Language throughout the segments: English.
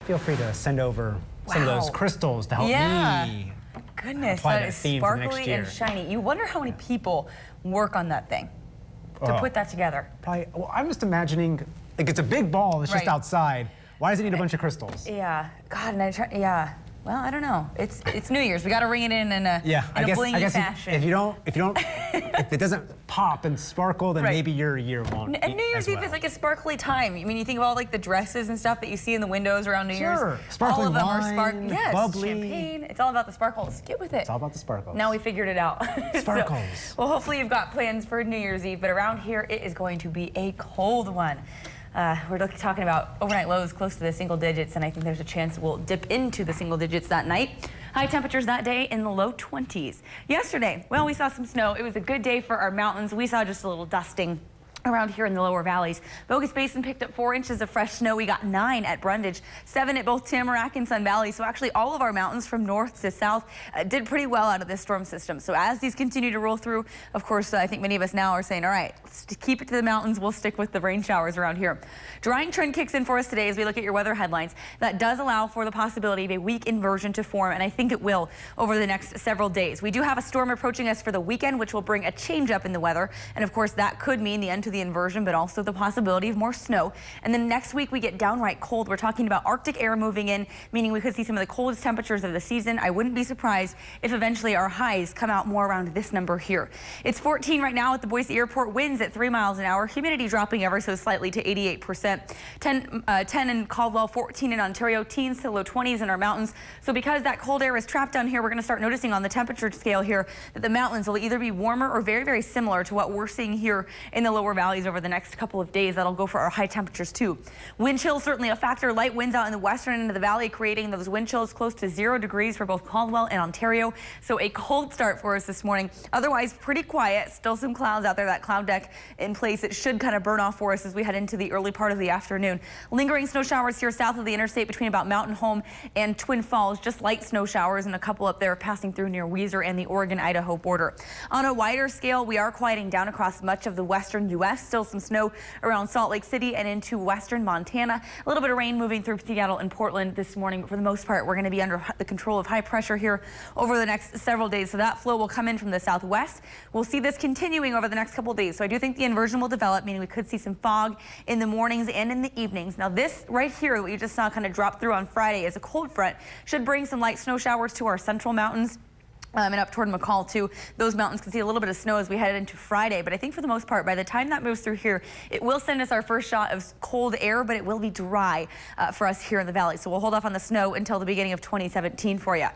feel free to send over some of those crystals to help me. Goodness, apply that is theme for next sparkly year. and shiny. You wonder how many people work on that thing to put that together. Probably. Well, I'm just imagining, like, it's a big ball that's just outside. Why does it need a bunch of crystals? Yeah. God, and well, I don't know. It's New Year's. We got to ring it in a blingy fashion. If it doesn't pop and sparkle, then maybe your year won't. And New Year's Eve is like a sparkly time. I mean, you think about like the dresses and stuff that you see in the windows around New Year's. Sparkling all of them wine, are sparkling. Yes, bubbly. Champagne. It's all about the sparkles. Get with it. It's all about the sparkles. Now we figured it out. Sparkles. Well, hopefully you've got plans for New Year's Eve, but around here it is going to be a cold one. We're talking about overnight lows close to the single digits, and I think there's a chance we'll dip into the single digits that night. High temperatures that day in the low 20s. Yesterday, well, we saw some snow. It was a good day for our mountains. We saw just a little dusting around here in the lower valleys. Bogus Basin picked up 4 inches of fresh snow. We got 9 at Brundage, 7 at both Tamarack and Sun Valley. So actually all of our mountains from north to south did pretty well out of this storm system. So as these continue to roll through, of course, I think many of us now are saying, all right, to keep it to the mountains, we'll stick with the rain showers around here. Drying trend kicks in for us today as we look at your weather headlines. That does allow for the possibility of a weak inversion to form, and I think it will over the next several days. We do have a storm approaching us for the weekend, which will bring a change up in the weather. And of course, that could mean the end to the inversion, but also the possibility of more snow. And then next week we get downright cold. We're talking about Arctic air moving in, meaning we could see some of the coldest temperatures of the season. I wouldn't be surprised if eventually our highs come out more around this number here. It's 14 right now at the Boise Airport, winds at 3 miles an hour, humidity dropping ever so slightly to 88%. 10 in Caldwell, 14 in Ontario, teens to low 20s in our mountains. So because that cold air is trapped down here, we're going to start noticing on the temperature scale here that the mountains will either be warmer or very, very similar to what we're seeing here in the lower valleys over the next couple of days. That'll go for our high temperatures too. Wind chill certainly a factor. Light winds out in the western end of the valley, creating those wind chills close to 0 degrees for both Caldwell and Ontario. So a cold start for us this morning. Otherwise pretty quiet. Still some clouds out there. That cloud deck in place. It should kind of burn off for us as we head into the early part of the afternoon. Lingering snow showers here south of the interstate between about Mountain Home and Twin Falls. Just light snow showers and a couple up there passing through near Weiser and the Oregon-Idaho border. On a wider scale, we are quieting down across much of the western U.S. Still some snow around Salt Lake City and into western Montana. A little bit of rain moving through Seattle and Portland this morning, but for the most part, we're going to be under the control of high pressure here over the next several days. So that flow will come in from the southwest. We'll see this continuing over the next couple of days. So I do think the inversion will develop, meaning we could see some fog in the mornings and in the evenings. Now this right here, what you just saw kind of drop through on Friday is a cold front, should bring some light snow showers to our central mountains. And up toward McCall too. Those mountains can see a little bit of snow as we head into Friday, but I think for the most part, by the time that moves through here, it will send us our first shot of cold air, but it will be dry for us here in the valley. So we'll hold off on the snow until the beginning of 2017 for you.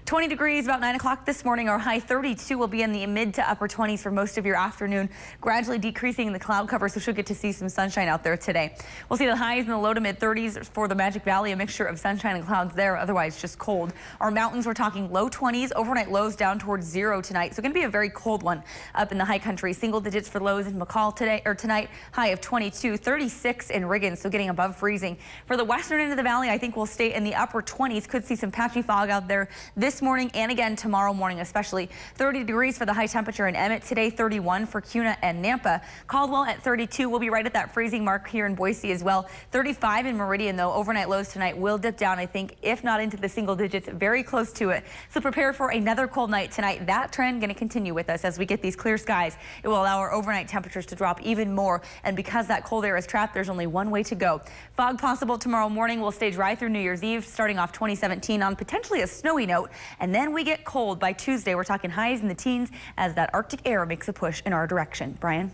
20 degrees about 9 o'clock this morning. Our high 32 will be in the mid to upper 20s for most of your afternoon, gradually decreasing in the cloud cover, so she'll get to see some sunshine out there today. We'll see the highs in the low to mid 30s for the Magic Valley, a mixture of sunshine and clouds there, otherwise just cold. Our mountains, we're talking low 20s, overnight lows down towards 0 tonight, so going to be a very cold one up in the high country. Single digits for lows in McCall tonight, high of 22, 36 in Riggins, so getting above freezing. For the western end of the valley, I think we'll stay in the upper 20s. Could see some patchy fog out there this morning and again tomorrow morning, especially 30 degrees for the high temperature in Emmett today, 31 for Kuna and Nampa. Caldwell at 32. We'll be right at that freezing mark here in Boise as well. 35 in Meridian, though. Overnight lows tonight will dip down, I think, if not into the single digits, very close to it. So prepare for another cold night tonight. That trend going to continue with us as we get these clear skies. It will allow our overnight temperatures to drop even more, and because that cold air is trapped, there's only one way to go. Fog possible tomorrow morning. Will stay dry through New Year's Eve, starting off 2017 on potentially a snowy note, and then we get cold by Tuesday. We're talking highs in the teens as that Arctic air makes a push in our direction. Brian?